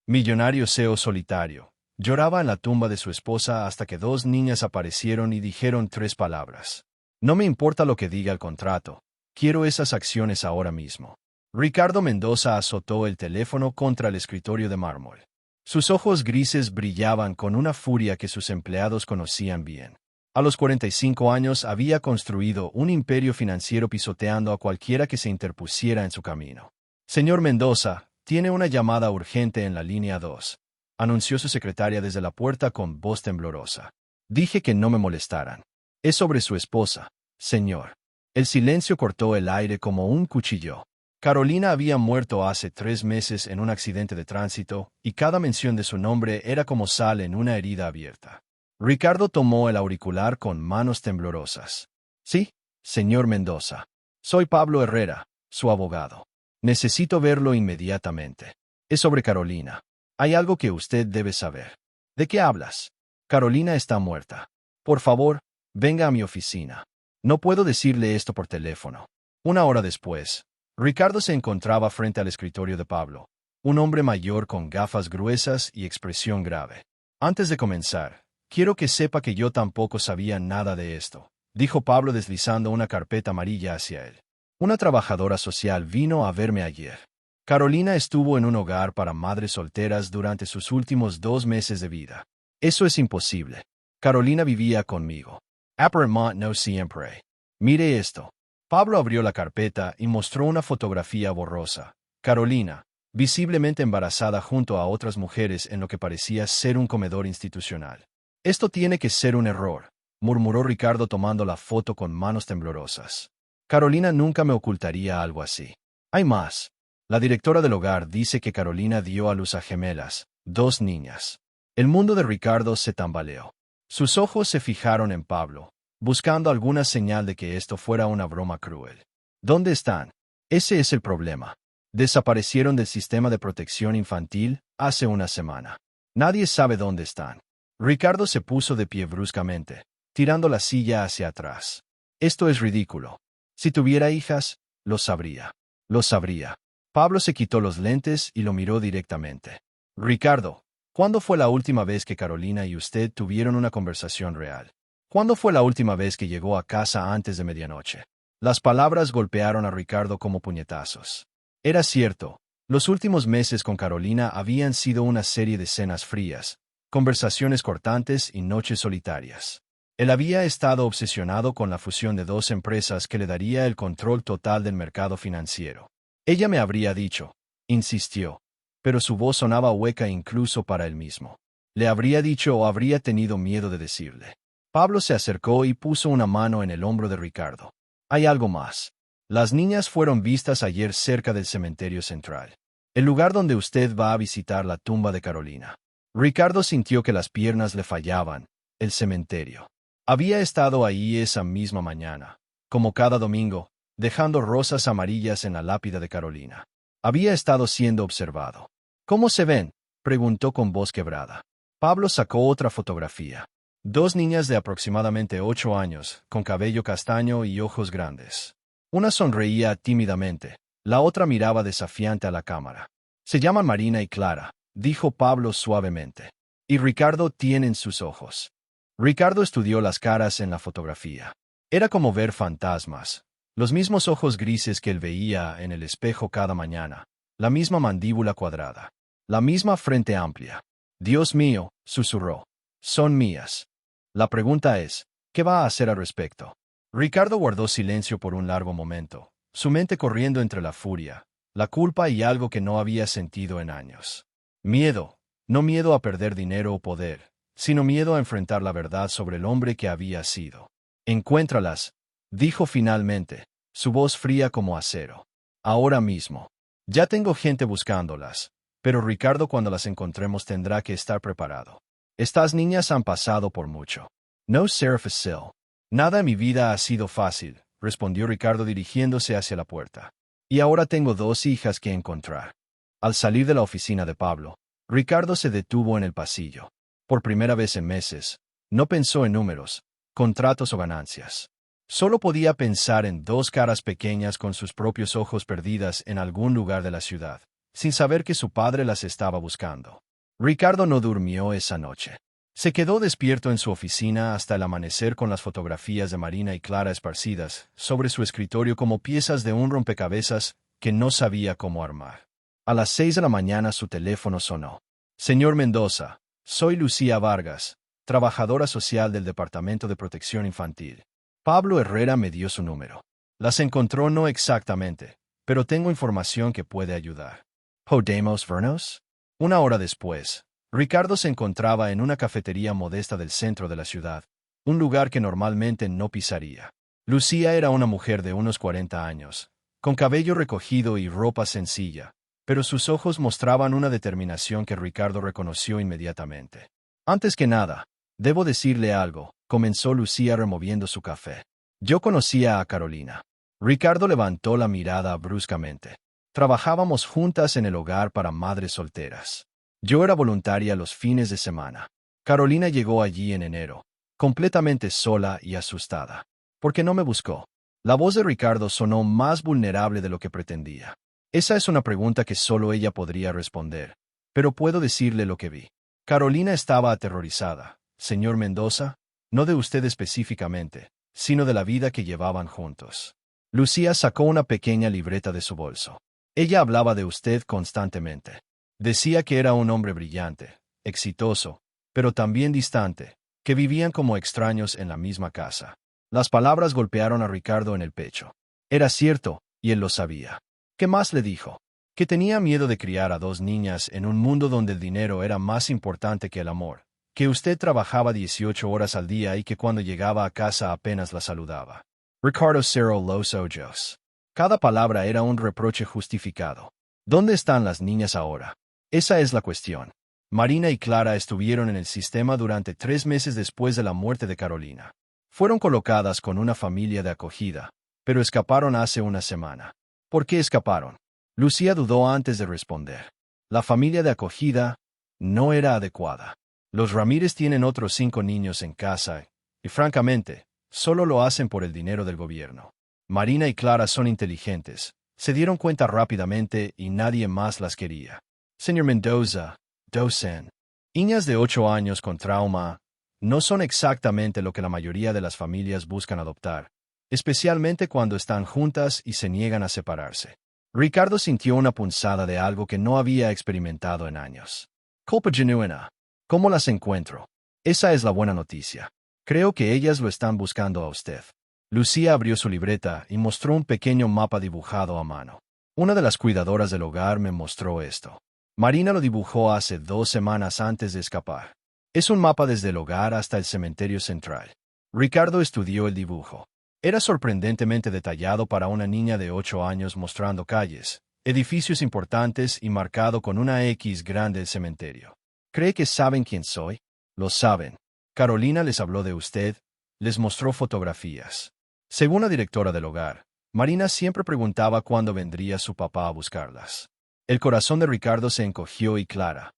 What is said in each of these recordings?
Millonario CEO solitario. Lloraba en la tumba de su esposa hasta que dos niñas aparecieron y dijeron tres palabras. No me importa lo que diga el contrato. Quiero esas acciones ahora mismo. Ricardo Mendoza azotó el teléfono contra el escritorio de mármol. Sus ojos grises brillaban con una furia que sus empleados conocían bien. A los 45 años había construido un imperio financiero pisoteando a cualquiera que se interpusiera en su camino. Señor Mendoza, tiene una llamada urgente en la línea 2, anunció su secretaria desde la puerta con voz temblorosa. Dije que no me molestaran. Es sobre su esposa, señor. El silencio cortó el aire como un cuchillo. Carolina había muerto hace 3 meses en un accidente de tránsito, y cada mención de su nombre era como sal en una herida abierta. Ricardo tomó el auricular con manos temblorosas. Sí, señor Mendoza. Soy Pablo Herrera, su abogado. Necesito verlo inmediatamente. Es sobre Carolina. Hay algo que usted debe saber. ¿De qué hablas? Carolina está muerta. Por favor, venga a mi oficina. No puedo decirle esto por teléfono. 1 hora después, Ricardo se encontraba frente al escritorio de Pablo, un hombre mayor con gafas gruesas y expresión grave. Antes de comenzar, quiero que sepa que yo tampoco sabía nada de esto, dijo Pablo deslizando una carpeta amarilla hacia él. Una trabajadora social vino a verme ayer. Carolina estuvo en un hogar para madres solteras durante sus últimos 2 meses de vida. Eso es imposible. Carolina vivía conmigo. Aparentemente no siempre. Mire esto. Pablo abrió la carpeta y mostró una fotografía borrosa. Carolina, visiblemente embarazada junto a otras mujeres en lo que parecía ser un comedor institucional. Esto tiene que ser un error, murmuró Ricardo tomando la foto con manos temblorosas. Carolina nunca me ocultaría algo así. Hay más. La directora del hogar dice que Carolina dio a luz a gemelas, 2 niñas. El mundo de Ricardo se tambaleó. Sus ojos se fijaron en Pablo, buscando alguna señal de que esto fuera una broma cruel. ¿Dónde están? Ese es el problema. Desaparecieron del sistema de protección infantil hace una semana. Nadie sabe dónde están. Ricardo se puso de pie bruscamente, tirando la silla hacia atrás. Esto es ridículo. Si tuviera hijas, lo sabría. Lo sabría. Pablo se quitó los lentes y lo miró directamente. Ricardo, ¿cuándo fue la última vez que Carolina y usted tuvieron una conversación real? ¿Cuándo fue la última vez que llegó a casa antes de medianoche? Las palabras golpearon a Ricardo como puñetazos. Era cierto, los últimos meses con Carolina habían sido una serie de cenas frías, conversaciones cortantes y noches solitarias. Él había estado obsesionado con la fusión de 2 empresas que le daría el control total del mercado financiero. Ella me habría dicho, insistió, pero su voz sonaba hueca incluso para él mismo. Le habría dicho o habría tenido miedo de decirle. Pablo se acercó y puso una mano en el hombro de Ricardo. Hay algo más. Las niñas fueron vistas ayer cerca del cementerio central, el lugar donde usted va a visitar la tumba de Carolina. Ricardo sintió que las piernas le fallaban. El cementerio. Había estado ahí esa misma mañana, como cada domingo, dejando rosas amarillas en la lápida de Carolina. Había estado siendo observado. ¿Cómo se ven?, preguntó con voz quebrada. Pablo sacó otra fotografía. 2 niñas de aproximadamente 8 años, con cabello castaño y ojos grandes. Una sonreía tímidamente, la otra miraba desafiante a la cámara. Se llaman Marina y Clara, dijo Pablo suavemente. Y Ricardo tiene en sus ojos. Ricardo estudió las caras en la fotografía. Era como ver fantasmas. Los mismos ojos grises que él veía en el espejo cada mañana. La misma mandíbula cuadrada. La misma frente amplia. Dios mío, susurró. Son mías. La pregunta es, ¿qué va a hacer al respecto? Ricardo guardó silencio por un largo momento, su mente corriendo entre la furia, la culpa y algo que no había sentido en años. Miedo, no miedo a perder dinero o poder, sino miedo a enfrentar la verdad sobre el hombre que había sido. Encuéntralas, dijo finalmente, su voz fría como acero. Ahora mismo. Ya tengo gente buscándolas, pero Ricardo, cuando las encontremos tendrá que estar preparado. Estas niñas han pasado por mucho. No será fácil. Nada en mi vida ha sido fácil, respondió Ricardo dirigiéndose hacia la puerta. Y ahora tengo 2 hijas que encontrar. Al salir de la oficina de Pablo, Ricardo se detuvo en el pasillo. Por primera vez en meses, no pensó en números, contratos o ganancias. Solo podía pensar en 2 caras pequeñas con sus propios ojos perdidas en algún lugar de la ciudad, sin saber que su padre las estaba buscando. Ricardo no durmió esa noche. Se quedó despierto en su oficina hasta el amanecer con las fotografías de Marina y Clara esparcidas sobre su escritorio como piezas de un rompecabezas que no sabía cómo armar. A las 6 de la mañana su teléfono sonó. Señor Mendoza, soy Lucía Vargas, trabajadora social del Departamento de Protección Infantil. Pablo Herrera me dio su número. Las encontró no exactamente, pero tengo información que puede ayudar. ¿Podemos vernos? Una hora después, Ricardo se encontraba en una cafetería modesta del centro de la ciudad, un lugar que normalmente no pisaría. Lucía era una mujer de unos 40 años, con cabello recogido y ropa sencilla, pero sus ojos mostraban una determinación que Ricardo reconoció inmediatamente. Antes que nada, debo decirle algo, comenzó Lucía removiendo su café. Yo conocía a Carolina. Ricardo levantó la mirada bruscamente. Trabajábamos juntas en el hogar para madres solteras. Yo era voluntaria los fines de semana. Carolina llegó allí en enero, completamente sola y asustada. ¿Por qué no me buscó? La voz de Ricardo sonó más vulnerable de lo que pretendía. Esa es una pregunta que solo ella podría responder, pero puedo decirle lo que vi. Carolina estaba aterrorizada. Señor Mendoza, no de usted específicamente, sino de la vida que llevaban juntos. Lucía sacó una pequeña libreta de su bolso. Ella hablaba de usted constantemente. Decía que era un hombre brillante, exitoso, pero también distante, que vivían como extraños en la misma casa. Las palabras golpearon a Ricardo en el pecho. Era cierto, y él lo sabía. ¿Qué más le dijo? Que tenía miedo de criar a dos niñas en un mundo donde el dinero era más importante que el amor, que usted trabajaba 18 horas al día y que cuando llegaba a casa apenas la saludaba. Ricardo cerró los ojos. Cada palabra era un reproche justificado. ¿Dónde están las niñas ahora? Esa es la cuestión. Marina y Clara estuvieron en el sistema durante 3 meses después de la muerte de Carolina. Fueron colocadas con una familia de acogida, pero escaparon hace una semana. ¿Por qué escaparon? Lucía dudó antes de responder. La familia de acogida no era adecuada. Los Ramírez tienen otros 5 niños en casa y, francamente, solo lo hacen por el dinero del gobierno. Marina y Clara son inteligentes, se dieron cuenta rápidamente y nadie más las quería. Señor Mendoza, docen. Niñas de 8 años con trauma no son exactamente lo que la mayoría de las familias buscan adoptar, especialmente cuando están juntas y se niegan a separarse. Ricardo sintió una punzada de algo que no había experimentado en años. Culpa genuina. ¿Cómo las encuentro? Esa es la buena noticia. Creo que ellas lo están buscando a usted. Lucía abrió su libreta y mostró un pequeño mapa dibujado a mano. Una de las cuidadoras del hogar me mostró esto. Marina lo dibujó hace 2 semanas antes de escapar. Es un mapa desde el hogar hasta el cementerio central. Ricardo estudió el dibujo. Era sorprendentemente detallado para una niña de 8 años, mostrando calles, edificios importantes y marcado con una X grande el cementerio. ¿Cree que saben quién soy? Lo saben. Carolina les habló de usted, les mostró fotografías. Según la directora del hogar, Marina siempre preguntaba cuándo vendría su papá a buscarlas. El corazón de Ricardo se encogió y Clara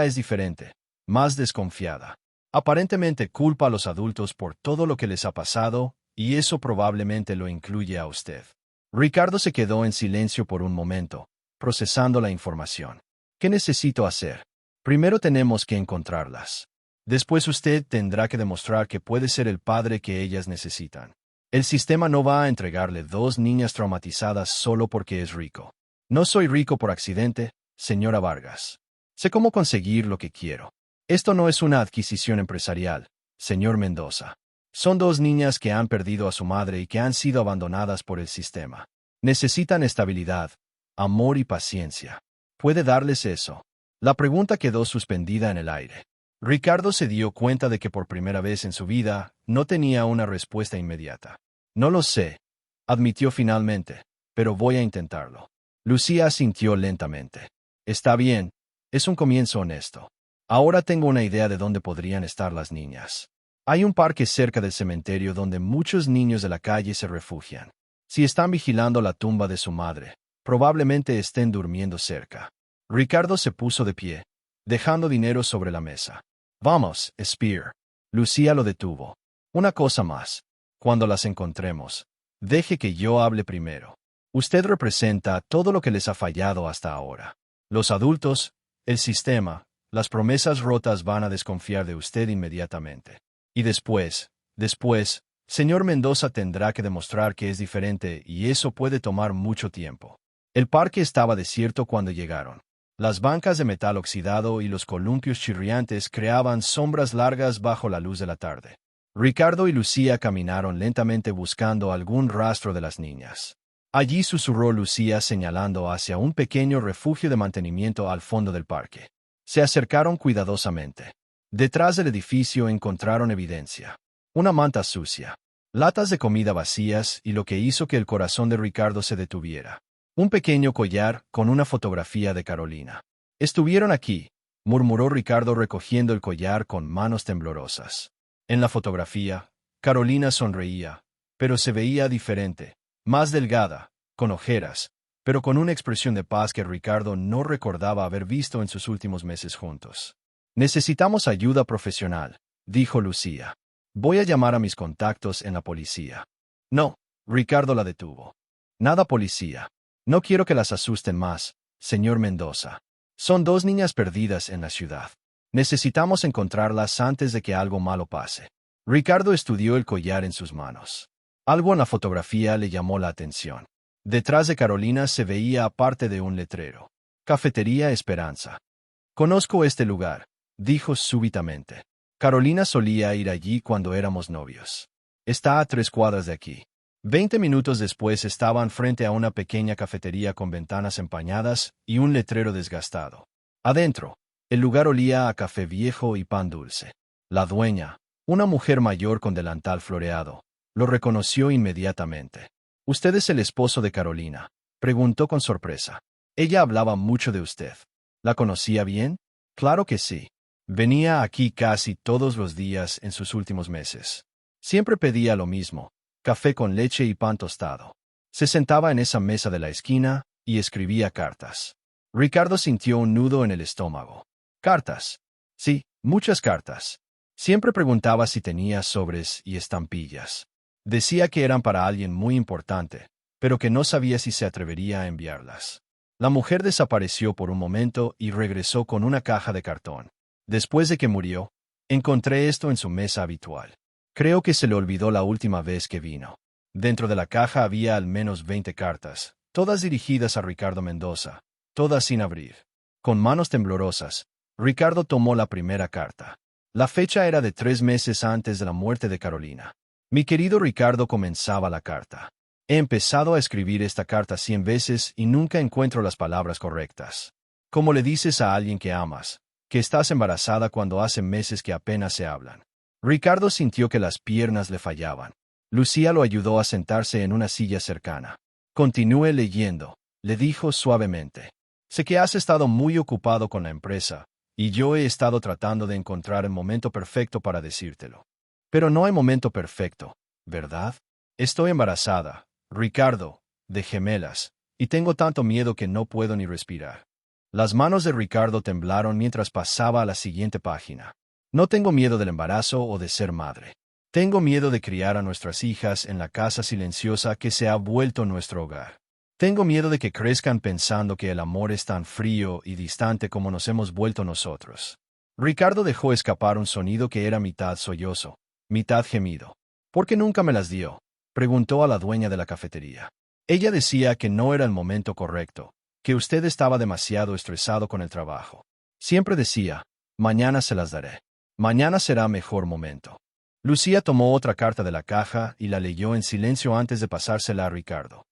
es diferente, más desconfiada. Aparentemente culpa a los adultos por todo lo que les ha pasado, y eso probablemente lo incluye a usted. Ricardo se quedó en silencio por un momento, procesando la información. ¿Qué necesito hacer? Primero tenemos que encontrarlas. Después usted tendrá que demostrar que puede ser el padre que ellas necesitan. El sistema no va a entregarle 2 niñas traumatizadas solo porque es rico. No soy rico por accidente, señora Vargas. Sé cómo conseguir lo que quiero. Esto no es una adquisición empresarial, señor Mendoza. Son 2 niñas que han perdido a su madre y que han sido abandonadas por el sistema. Necesitan estabilidad, amor y paciencia. ¿Puede darles eso? La pregunta quedó suspendida en el aire. Ricardo se dio cuenta de que por primera vez en su vida no tenía una respuesta inmediata. No lo sé, admitió finalmente, pero voy a intentarlo. Lucía asintió lentamente. Está bien, es un comienzo honesto. Ahora tengo una idea de dónde podrían estar las niñas. Hay un parque cerca del cementerio donde muchos niños de la calle se refugian. Si están vigilando la tumba de su madre, probablemente estén durmiendo cerca. Ricardo se puso de pie, dejando dinero sobre la mesa. Vamos, Spear. Lucía lo detuvo. Una cosa más. Cuando las encontremos, deje que yo hable primero. Usted representa todo lo que les ha fallado hasta ahora. Los adultos, el sistema, las promesas rotas van a desconfiar de usted inmediatamente. Y después, señor Mendoza tendrá que demostrar que es diferente y eso puede tomar mucho tiempo. El parque estaba desierto cuando llegaron. Las bancas de metal oxidado y los columpios chirriantes creaban sombras largas bajo la luz de la tarde. Ricardo y Lucía caminaron lentamente buscando algún rastro de las niñas. Allí susurró Lucía señalando hacia un pequeño refugio de mantenimiento al fondo del parque. Se acercaron cuidadosamente. Detrás del edificio encontraron evidencia. Una manta sucia, latas de comida vacías y lo que hizo que el corazón de Ricardo se detuviera. Un pequeño collar con una fotografía de Carolina. Estuvieron aquí, murmuró Ricardo recogiendo el collar con manos temblorosas. En la fotografía, Carolina sonreía, pero se veía diferente, más delgada, con ojeras, pero con una expresión de paz que Ricardo no recordaba haber visto en sus últimos meses juntos. Necesitamos ayuda profesional, dijo Lucía. Voy a llamar a mis contactos en la policía. No, Ricardo la detuvo. Nada policía. No quiero que las asusten más, señor Mendoza. Son dos niñas perdidas en la ciudad. Necesitamos encontrarlas antes de que algo malo pase. Ricardo estudió el collar en sus manos. Algo en la fotografía le llamó la atención. Detrás de Carolina se veía aparte de un letrero. Cafetería Esperanza. Conozco este lugar, dijo súbitamente. Carolina solía ir allí cuando éramos novios. Está a 3 cuadras de aquí. 20 minutos después estaban frente a una pequeña cafetería con ventanas empañadas y un letrero desgastado. Adentro, el lugar olía a café viejo y pan dulce. La dueña, una mujer mayor con delantal floreado, lo reconoció inmediatamente. «¿Usted es el esposo de Carolina?», preguntó con sorpresa. «Ella hablaba mucho de usted. ¿La conocía bien?». «Claro que sí. Venía aquí casi todos los días en sus últimos meses. Siempre pedía lo mismo, café con leche y pan tostado. Se sentaba en esa mesa de la esquina y escribía cartas». Ricardo sintió un nudo en el estómago. «¿Cartas?». «Sí, muchas cartas. Siempre preguntaba si tenía sobres y estampillas. Decía que eran para alguien muy importante, pero que no sabía si se atrevería a enviarlas». La mujer desapareció por un momento y regresó con una caja de cartón. «Después de que murió, encontré esto en su mesa habitual. Creo que se le olvidó la última vez que vino». Dentro de la caja había al menos 20 cartas, todas dirigidas a Ricardo Mendoza, todas sin abrir. Con manos temblorosas, Ricardo tomó la primera carta. La fecha era de 3 meses antes de la muerte de Carolina. «Mi querido Ricardo», comenzaba la carta. «He empezado a escribir esta carta 100 veces y nunca encuentro las palabras correctas. ¿Cómo le dices a alguien que amas, que estás embarazada cuando hace meses que apenas se hablan?». Ricardo sintió que las piernas le fallaban. Lucía lo ayudó a sentarse en una silla cercana. «Continúe leyendo», le dijo suavemente. «Sé que has estado muy ocupado con la empresa, y yo he estado tratando de encontrar el momento perfecto para decírtelo. Pero no hay momento perfecto, ¿verdad? Estoy embarazada, Ricardo, de gemelas, y tengo tanto miedo que no puedo ni respirar». Las manos de Ricardo temblaron mientras pasaba a la siguiente página. «No tengo miedo del embarazo o de ser madre. Tengo miedo de criar a nuestras hijas en la casa silenciosa que se ha vuelto nuestro hogar. Tengo miedo de que crezcan pensando que el amor es tan frío y distante como nos hemos vuelto nosotros». Ricardo dejó escapar un sonido que era mitad sollozo, mitad gemido. «¿Por qué nunca me las dio?», preguntó a la dueña de la cafetería. «Ella decía que no era el momento correcto, que usted estaba demasiado estresado con el trabajo. Siempre decía, mañana se las daré. Mañana será mejor momento». Lucía tomó otra carta de la caja y la leyó en silencio antes de pasársela a Ricardo.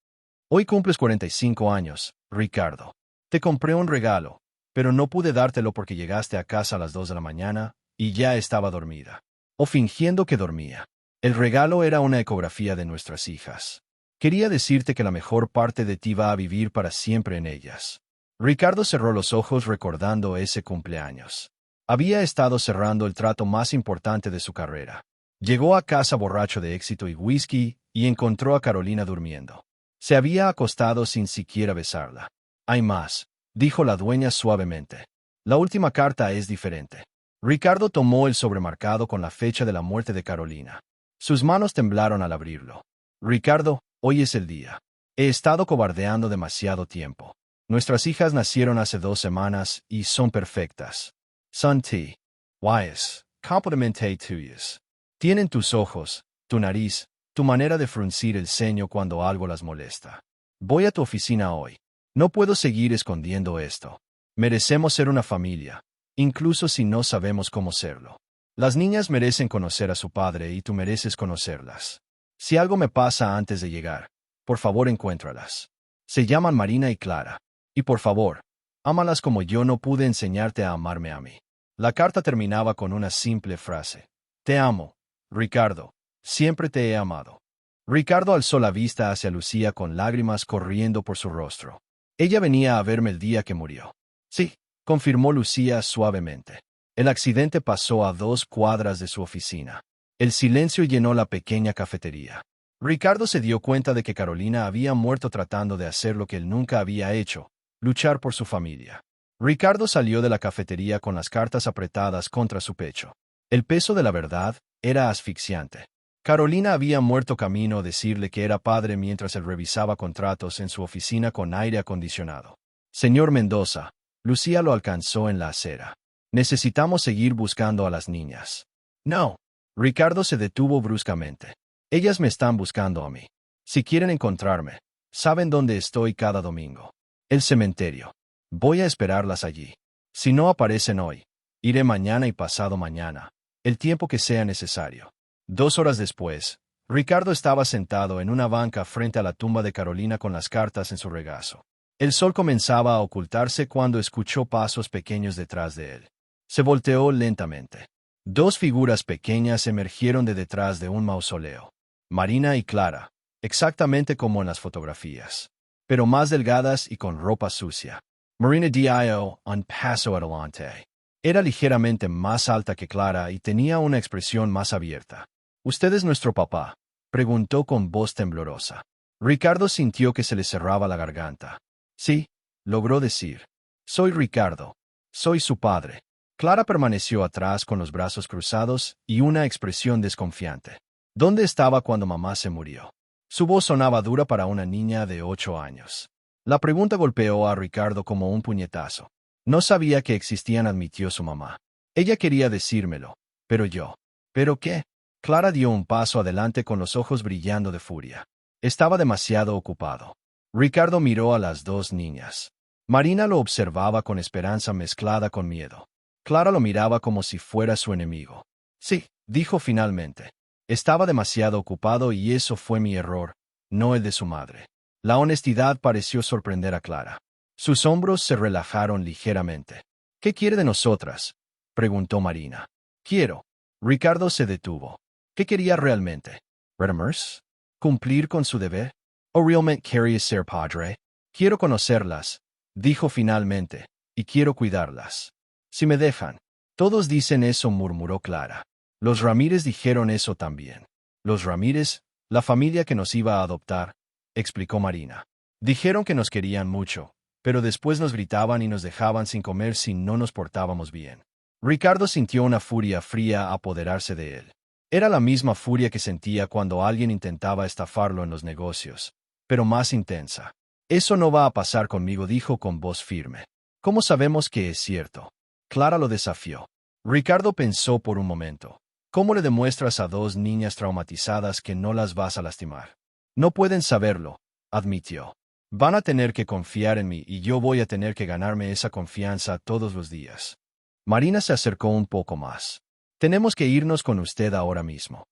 «Hoy cumples 45 años, Ricardo. Te compré un regalo, pero no pude dártelo porque llegaste a casa a las 2 de la mañana y ya estaba dormida. O fingiendo que dormía. El regalo era una ecografía de nuestras hijas. Quería decirte que la mejor parte de ti va a vivir para siempre en ellas». Ricardo cerró los ojos recordando ese cumpleaños. Había estado cerrando el trato más importante de su carrera. Llegó a casa borracho de éxito y whisky y encontró a Carolina durmiendo. Se había acostado sin siquiera besarla. «Hay más», dijo la dueña suavemente. «La última carta es diferente». Ricardo tomó el sobremarcado con la fecha de la muerte de Carolina. Sus manos temblaron al abrirlo. «Ricardo, hoy es el día. He estado cobardeando demasiado tiempo. Nuestras hijas nacieron hace 2 semanas y son perfectas. Son ti. Wise. Complemente tuyas. Tienen tus ojos, tu nariz, tu manera de fruncir el ceño cuando algo las molesta. Voy a tu oficina hoy. No puedo seguir escondiendo esto. Merecemos ser una familia, incluso si no sabemos cómo serlo. Las niñas merecen conocer a su padre y tú mereces conocerlas. Si algo me pasa antes de llegar, por favor encuéntralas. Se llaman Marina y Clara. Y por favor, ámalas como yo no pude enseñarte a amarme a mí. La carta terminaba con una simple frase. Te amo, Ricardo. Siempre te he amado. Ricardo alzó la vista hacia Lucía con lágrimas corriendo por su rostro. Ella venía a verme el día que murió. Sí, confirmó Lucía suavemente. El accidente pasó a 2 cuadras de su oficina. El silencio llenó la pequeña cafetería. Ricardo se dio cuenta de que Carolina había muerto tratando de hacer lo que él nunca había hecho, luchar por su familia. Ricardo salió de la cafetería con las cartas apretadas contra su pecho. El peso de la verdad era asfixiante. Carolina había muerto camino a decirle que era padre mientras él revisaba contratos en su oficina con aire acondicionado. Señor Mendoza, Lucía lo alcanzó en la acera. Necesitamos seguir buscando a las niñas. No. Ricardo se detuvo bruscamente. Ellas me están buscando a mí. Si quieren encontrarme, saben dónde estoy cada domingo. El cementerio. Voy a esperarlas allí. Si no aparecen hoy, iré mañana y pasado mañana, el tiempo que sea necesario. 2 horas después, Ricardo estaba sentado en una banca frente a la tumba de Carolina con las cartas en su regazo. El sol comenzaba a ocultarse cuando escuchó pasos pequeños detrás de él. Se volteó lentamente. 2 figuras pequeñas emergieron de detrás de un mausoleo. Marina y Clara, exactamente como en las fotografías, pero más delgadas y con ropa sucia. Marina dio un paso adelante. Era ligeramente más alta que Clara y tenía una expresión más abierta. ¿Usted es nuestro papá?, preguntó con voz temblorosa. Ricardo sintió que se le cerraba la garganta. Sí, logró decir. Soy Ricardo. Soy su padre. Clara permaneció atrás con los brazos cruzados y una expresión desconfiante. ¿Dónde estaba cuando mamá se murió? Su voz sonaba dura para una niña de 8 años. La pregunta golpeó a Ricardo como un puñetazo. No sabía que existían, admitió su mamá. Ella quería decírmelo, pero yo. ¿Pero qué? Clara dio un paso adelante con los ojos brillando de furia. Estaba demasiado ocupado. Ricardo miró a las 2 niñas. Marina lo observaba con esperanza mezclada con miedo. Clara lo miraba como si fuera su enemigo. Sí, dijo finalmente. Estaba demasiado ocupado y eso fue mi error, no el de su madre. La honestidad pareció sorprender a Clara. Sus hombros se relajaron ligeramente. ¿Qué quiere de nosotras?, preguntó Marina. Quiero. Ricardo se detuvo. ¿Qué quería realmente? ¿Retamers? ¿Cumplir con su deber? ¿O realmente quería ser padre? Quiero conocerlas, dijo finalmente, y quiero cuidarlas. Si me dejan. Todos dicen eso, murmuró Clara. Los Ramírez dijeron eso también. Los Ramírez, la familia que nos iba a adoptar, explicó Marina. Dijeron que nos querían mucho, pero después nos gritaban y nos dejaban sin comer si no nos portábamos bien. Ricardo sintió una furia fría apoderarse de él. Era la misma furia que sentía cuando alguien intentaba estafarlo en los negocios, pero más intensa. Eso no va a pasar conmigo, dijo con voz firme. ¿Cómo sabemos que es cierto? Clara lo desafió. Ricardo pensó por un momento. ¿Cómo le demuestras a 2 niñas traumatizadas que no las vas a lastimar? No pueden saberlo, admitió. Van a tener que confiar en mí y yo voy a tener que ganarme esa confianza todos los días. Marina se acercó un poco más. Tenemos que irnos con usted ahora mismo.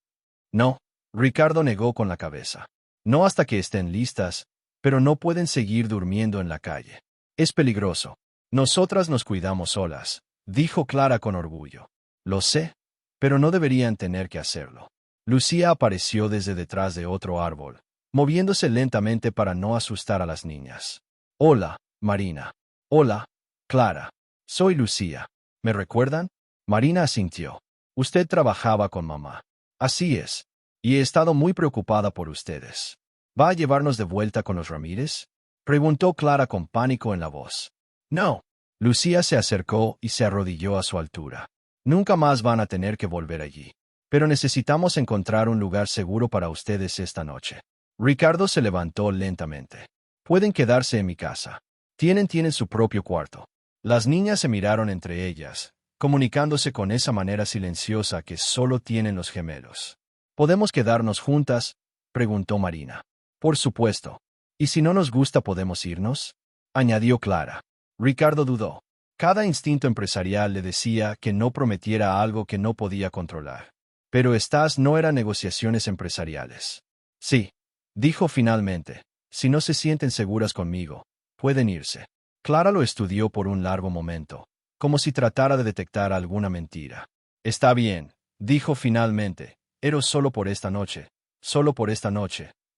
No, Ricardo negó con la cabeza. No hasta que estén listas, pero no pueden seguir durmiendo en la calle. Es peligroso. Nosotras nos cuidamos solas, dijo Clara con orgullo. Lo sé, pero no deberían tener que hacerlo. Lucía apareció desde detrás de otro árbol, moviéndose lentamente para no asustar a las niñas. Hola, Marina. Hola, Clara. Soy Lucía. ¿Me recuerdan? Marina asintió. Usted trabajaba con mamá. Así es. Y he estado muy preocupada por ustedes. ¿Va a llevarnos de vuelta con los Ramírez?, preguntó Clara con pánico en la voz. No. Lucía se acercó y se arrodilló a su altura. Nunca más van a tener que volver allí. Pero necesitamos encontrar un lugar seguro para ustedes esta noche. Ricardo se levantó lentamente. Pueden quedarse en mi casa. Tienen su propio cuarto. Las niñas se miraron entre ellas, comunicándose con esa manera silenciosa que solo tienen los gemelos. ¿Podemos quedarnos juntas?, preguntó Marina. Por supuesto. ¿Y si no nos gusta podemos irnos?, añadió Clara. Ricardo dudó. Cada instinto empresarial le decía que no prometiera algo que no podía controlar. Pero estas no eran negociaciones empresariales. Sí, dijo finalmente. Si no se sienten seguras conmigo, pueden irse. Clara lo estudió por un largo momento, como si tratara de detectar alguna mentira. Está bien, dijo finalmente. Era solo por esta noche,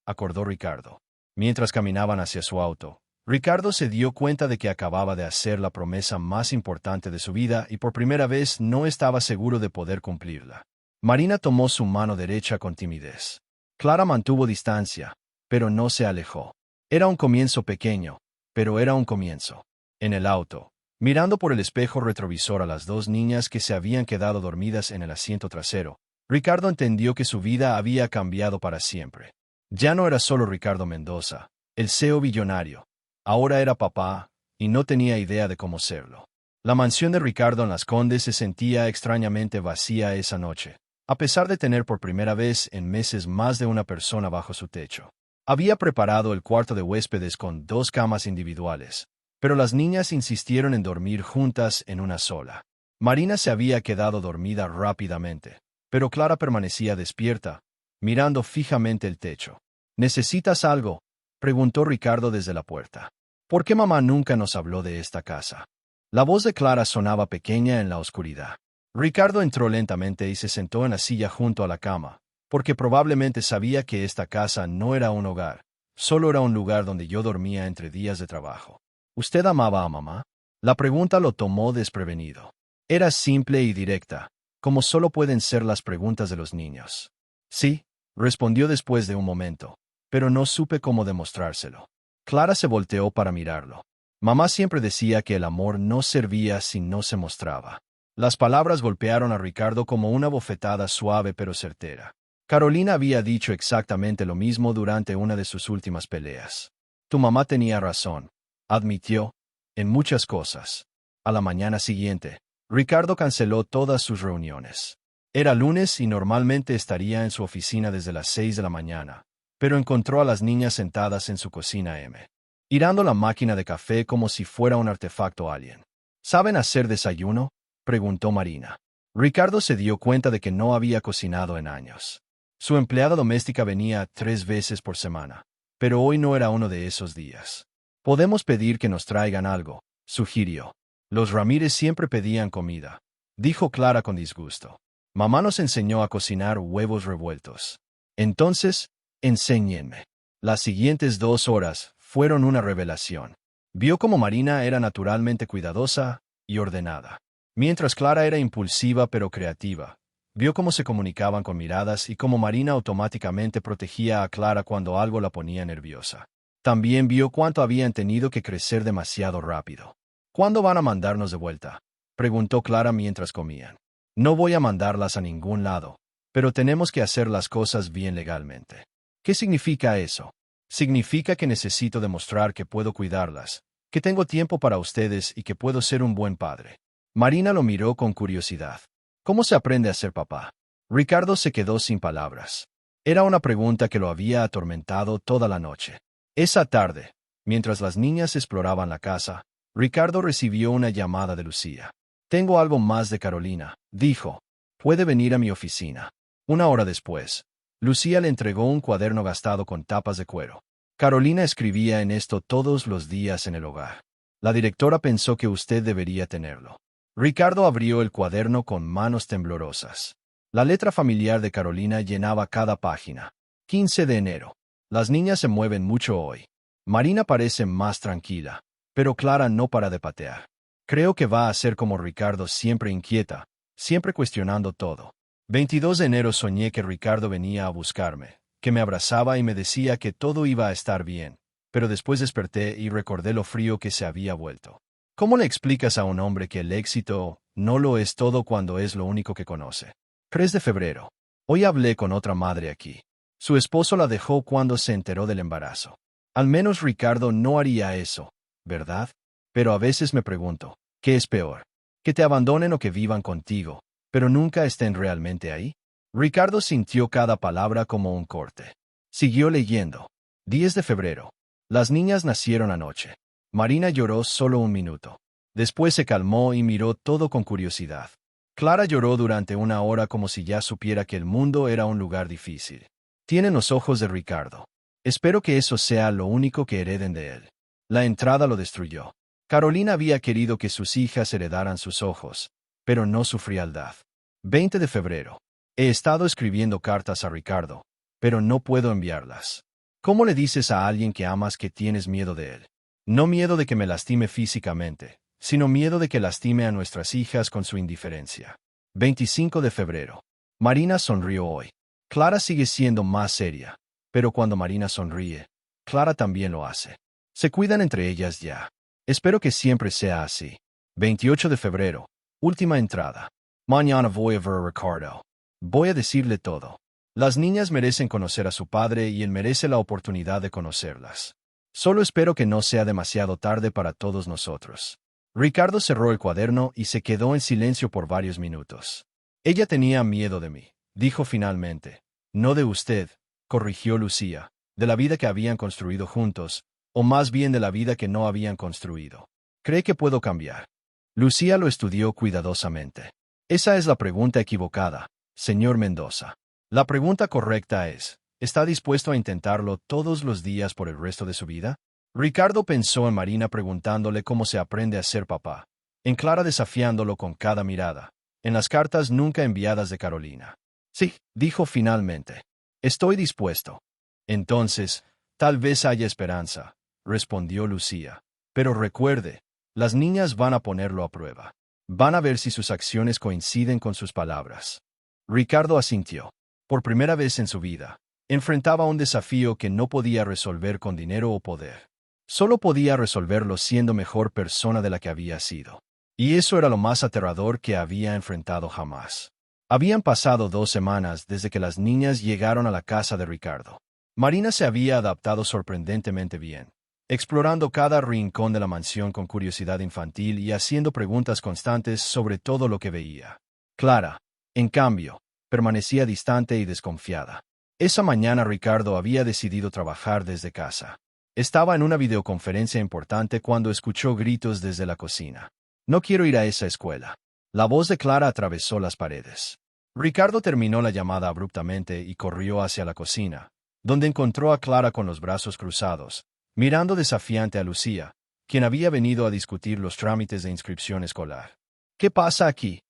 acordó Ricardo. Mientras caminaban hacia su auto, Ricardo se dio cuenta de que acababa de hacer la promesa más importante de su vida y por primera vez no estaba seguro de poder cumplirla. Marina tomó su mano derecha con timidez. Clara mantuvo distancia, pero no se alejó. Era un comienzo pequeño, pero era un comienzo. En el auto, mirando por el espejo retrovisor a las dos niñas que se habían quedado dormidas en el asiento trasero, Ricardo entendió que su vida había cambiado para siempre. Ya no era solo Ricardo Mendoza, el CEO billonario. Ahora era papá, y no tenía idea de cómo serlo. La mansión de Ricardo en Las Condes se sentía extrañamente vacía esa noche, a pesar de tener por primera vez en meses más de una persona bajo su techo. Había preparado el cuarto de huéspedes con 2 camas individuales, pero las niñas insistieron en dormir juntas en una sola. Marina se había quedado dormida rápidamente, pero Clara permanecía despierta, mirando fijamente el techo. ¿Necesitas algo?, preguntó Ricardo desde la puerta. ¿Por qué mamá nunca nos habló de esta casa? La voz de Clara sonaba pequeña en la oscuridad. Ricardo entró lentamente y se sentó en la silla junto a la cama, porque probablemente sabía que esta casa no era un hogar, solo era un lugar donde yo dormía entre días de trabajo. ¿Usted amaba a mamá? La pregunta lo tomó desprevenido. Era simple y directa, como solo pueden ser las preguntas de los niños. Sí, respondió después de un momento, pero no supe cómo demostrárselo. Clara se volteó para mirarlo. Mamá siempre decía que el amor no servía si no se mostraba. Las palabras golpearon a Ricardo como una bofetada suave pero certera. Carolina había dicho exactamente lo mismo durante una de sus últimas peleas. Tu mamá tenía razón, admitió, en muchas cosas. A la mañana siguiente, Ricardo canceló todas sus reuniones. Era lunes y normalmente estaría en su oficina desde las 6 de la mañana, pero encontró a las niñas sentadas en su cocina girando la máquina de café como si fuera un artefacto alien. ¿Saben hacer desayuno?, preguntó Marina. Ricardo se dio cuenta de que no había cocinado en años. Su empleada doméstica venía 3 veces por semana, pero hoy no era uno de esos días. Podemos pedir que nos traigan algo, sugirió. Los Ramírez siempre pedían comida, dijo Clara con disgusto. Mamá nos enseñó a cocinar huevos revueltos. Entonces, enséñenme. Las siguientes 2 horas fueron una revelación. Vio cómo Marina era naturalmente cuidadosa y ordenada, mientras Clara era impulsiva pero creativa. Vio cómo se comunicaban con miradas y cómo Marina automáticamente protegía a Clara cuando algo la ponía nerviosa. También vio cuánto habían tenido que crecer demasiado rápido. ¿Cuándo van a mandarnos de vuelta?, preguntó Clara mientras comían. No voy a mandarlas a ningún lado, pero tenemos que hacer las cosas bien legalmente. ¿Qué significa eso? Significa que necesito demostrar que puedo cuidarlas, que tengo tiempo para ustedes y que puedo ser un buen padre. Marina lo miró con curiosidad. ¿Cómo se aprende a ser papá? Ricardo se quedó sin palabras. Era una pregunta que lo había atormentado toda la noche. Esa tarde, mientras las niñas exploraban la casa, Ricardo recibió una llamada de Lucía. Tengo algo más de Carolina, dijo. Puede venir a mi oficina. 1 hora después, Lucía le entregó un cuaderno gastado con tapas de cuero. Carolina escribía en esto todos los días en el hogar. La directora pensó que usted debería tenerlo. Ricardo abrió el cuaderno con manos temblorosas. La letra familiar de Carolina llenaba cada página. 15 de enero. Las niñas se mueven mucho hoy. Marina parece más tranquila, pero Clara no para de patear. Creo que va a ser como Ricardo, siempre inquieta, siempre cuestionando todo. 22 de enero soñé que Ricardo venía a buscarme, que me abrazaba y me decía que todo iba a estar bien, pero después desperté y recordé lo frío que se había vuelto. ¿Cómo le explicas a un hombre que el éxito no lo es todo cuando es lo único que conoce? 3 de febrero. Hoy hablé con otra madre aquí. Su esposo la dejó cuando se enteró del embarazo. Al menos Ricardo no haría eso, ¿verdad? Pero a veces me pregunto, ¿qué es peor? ¿Que te abandonen o que vivan contigo, pero nunca estén realmente ahí? Ricardo sintió cada palabra como un corte. Siguió leyendo. 10 de febrero. Las niñas nacieron anoche. Marina lloró solo un minuto. Después se calmó y miró todo con curiosidad. Clara lloró durante una hora como si ya supiera que el mundo era un lugar difícil. Tienen los ojos de Ricardo. Espero que eso sea lo único que hereden de él. La entrada lo destruyó. Carolina había querido que sus hijas heredaran sus ojos, pero no su frialdad. 20 de febrero. He estado escribiendo cartas a Ricardo, pero no puedo enviarlas. ¿Cómo le dices a alguien que amas que tienes miedo de él? No miedo de que me lastime físicamente, sino miedo de que lastime a nuestras hijas con su indiferencia. 25 de febrero. Marina sonrió hoy. Clara sigue siendo más seria, pero cuando Marina sonríe, Clara también lo hace. Se cuidan entre ellas ya. Espero que siempre sea así. 28 de febrero. Última entrada. Mañana voy a ver a Ricardo. Voy a decirle todo. Las niñas merecen conocer a su padre y él merece la oportunidad de conocerlas. Solo espero que no sea demasiado tarde para todos nosotros. Ricardo cerró el cuaderno y se quedó en silencio por varios minutos. Ella tenía miedo de mí, dijo finalmente. No de usted, corrigió Lucía, de la vida que habían construido juntos, o más bien de la vida que no habían construido. ¿Cree que puedo cambiar? Lucía lo estudió cuidadosamente. Esa es la pregunta equivocada, señor Mendoza. La pregunta correcta es, ¿está dispuesto a intentarlo todos los días por el resto de su vida? Ricardo pensó en Marina preguntándole cómo se aprende a ser papá, en Clara desafiándolo con cada mirada, en las cartas nunca enviadas de Carolina. Sí, dijo finalmente. Estoy dispuesto. Entonces, tal vez haya esperanza, respondió Lucía. Pero recuerde, las niñas van a ponerlo a prueba. Van a ver si sus acciones coinciden con sus palabras. Ricardo asintió. Por primera vez en su vida, enfrentaba un desafío que no podía resolver con dinero o poder. Solo podía resolverlo siendo mejor persona de la que había sido. Y eso era lo más aterrador que había enfrentado jamás. Habían pasado 2 semanas desde que las niñas llegaron a la casa de Ricardo. Marina se había adaptado sorprendentemente bien, explorando cada rincón de la mansión con curiosidad infantil y haciendo preguntas constantes sobre todo lo que veía. Clara, en cambio, permanecía distante y desconfiada. Esa mañana Ricardo había decidido trabajar desde casa. Estaba en una videoconferencia importante cuando escuchó gritos desde la cocina. No quiero ir a esa escuela. La voz de Clara atravesó las paredes. Ricardo terminó la llamada abruptamente y corrió hacia la cocina, donde encontró a Clara con los brazos cruzados, mirando desafiante a Lucía, quien había venido a discutir los trámites de inscripción escolar. ¿Qué pasa aquí?,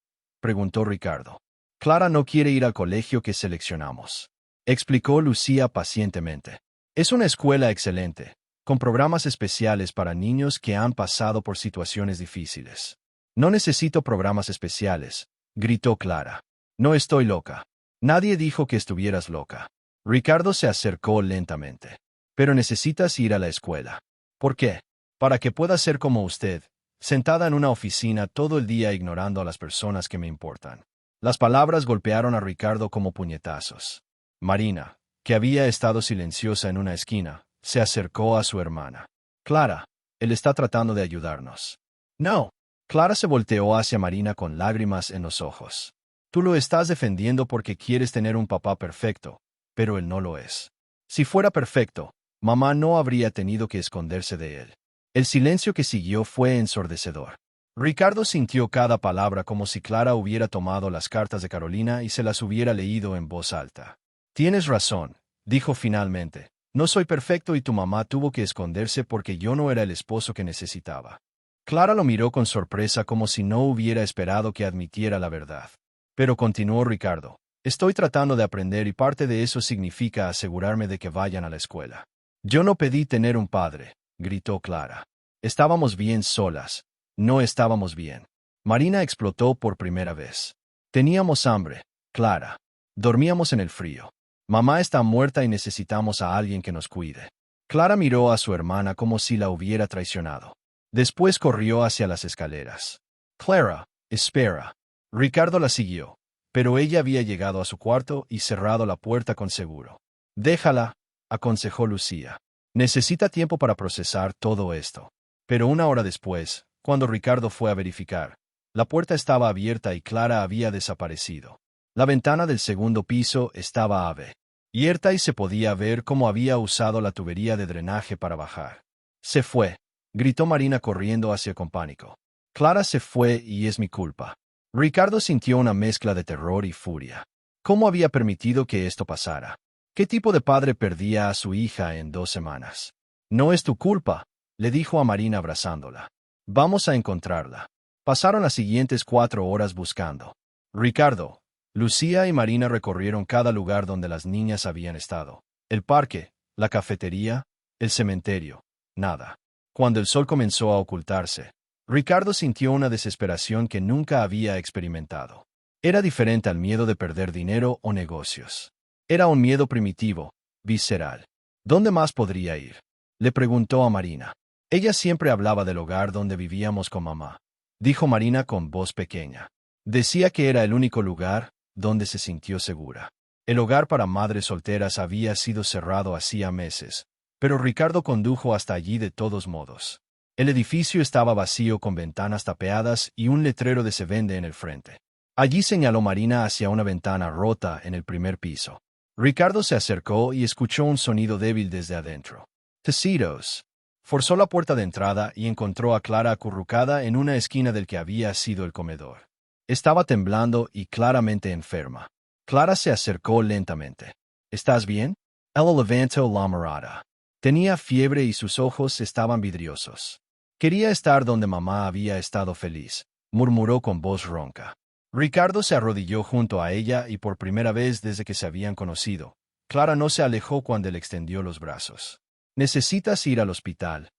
preguntó Ricardo. Clara no quiere ir al colegio que seleccionamos, explicó Lucía pacientemente. Es una escuela excelente, con programas especiales para niños que han pasado por situaciones difíciles. No necesito programas especiales, gritó Clara. No estoy loca. Nadie dijo que estuvieras loca. Ricardo se acercó lentamente. Pero necesitas ir a la escuela. ¿Por qué? Para que pueda ser como usted, sentada en una oficina todo el día ignorando a las personas que me importan. Las palabras golpearon a Ricardo como puñetazos. Marina, que había estado silenciosa en una esquina, se acercó a su hermana. Clara, él está tratando de ayudarnos. No. Clara se volteó hacia Marina con lágrimas en los ojos. Tú lo estás defendiendo porque quieres tener un papá perfecto, pero él no lo es. Si fuera perfecto, mamá no habría tenido que esconderse de él. El silencio que siguió fue ensordecedor. Ricardo sintió cada palabra como si Clara hubiera tomado las cartas de Carolina y se las hubiera leído en voz alta. Tienes razón, dijo finalmente. No soy perfecto y tu mamá tuvo que esconderse porque yo no era el esposo que necesitaba. Clara lo miró con sorpresa como si no hubiera esperado que admitiera la verdad. Pero continuó Ricardo. Estoy tratando de aprender y parte de eso significa asegurarme de que vayan a la escuela. Yo no pedí tener un padre, gritó Clara. Estábamos bien solas. No estábamos bien. Marina explotó por primera vez. Teníamos hambre, Clara. Dormíamos en el frío. Mamá está muerta y necesitamos a alguien que nos cuide. Clara miró a su hermana como si la hubiera traicionado. Después corrió hacia las escaleras. Clara, espera. Ricardo la siguió, pero ella había llegado a su cuarto y cerrado la puerta con seguro. Déjala, aconsejó Lucía. Necesita tiempo para procesar todo esto. Pero una hora después, cuando Ricardo fue a verificar, la puerta estaba abierta y Clara había desaparecido. La ventana del segundo piso estaba abierta y se podía ver cómo había usado la tubería de drenaje para bajar. Se fue, gritó Marina corriendo hacia con pánico. Clara se fue y es mi culpa. Ricardo sintió una mezcla de terror y furia. ¿Cómo había permitido que esto pasara? ¿Qué tipo de padre perdía a su hija en 2 semanas? No es tu culpa, le dijo a Marina abrazándola. Vamos a encontrarla. Pasaron las siguientes 4 horas buscando. Ricardo, Lucía y Marina recorrieron cada lugar donde las niñas habían estado. El parque, la cafetería, el cementerio. Nada. Cuando el sol comenzó a ocultarse, Ricardo sintió una desesperación que nunca había experimentado. Era diferente al miedo de perder dinero o negocios. Era un miedo primitivo, visceral. ¿Dónde más podría ir? Le preguntó a Marina. Ella siempre hablaba del hogar donde vivíamos con mamá, dijo Marina con voz pequeña. Decía que era el único lugar donde se sintió segura. El hogar para madres solteras había sido cerrado hacía meses, pero Ricardo condujo hasta allí de todos modos. El edificio estaba vacío con ventanas tapiadas y un letrero de se vende en el frente. Allí señaló Marina hacia una ventana rota en el primer piso. Ricardo se acercó y escuchó un sonido débil desde adentro. Tecidos. Forzó la puerta de entrada y encontró a Clara acurrucada en una esquina del que había sido el comedor. Estaba temblando y claramente enferma. Clara se acercó lentamente. ¿Estás bien? Ella levantó la mirada. Tenía fiebre y sus ojos estaban vidriosos. Quería estar donde mamá había estado feliz, murmuró con voz ronca. Ricardo se arrodilló junto a ella y por primera vez desde que se habían conocido, Clara no se alejó cuando él extendió los brazos. «Necesitas ir al hospital»,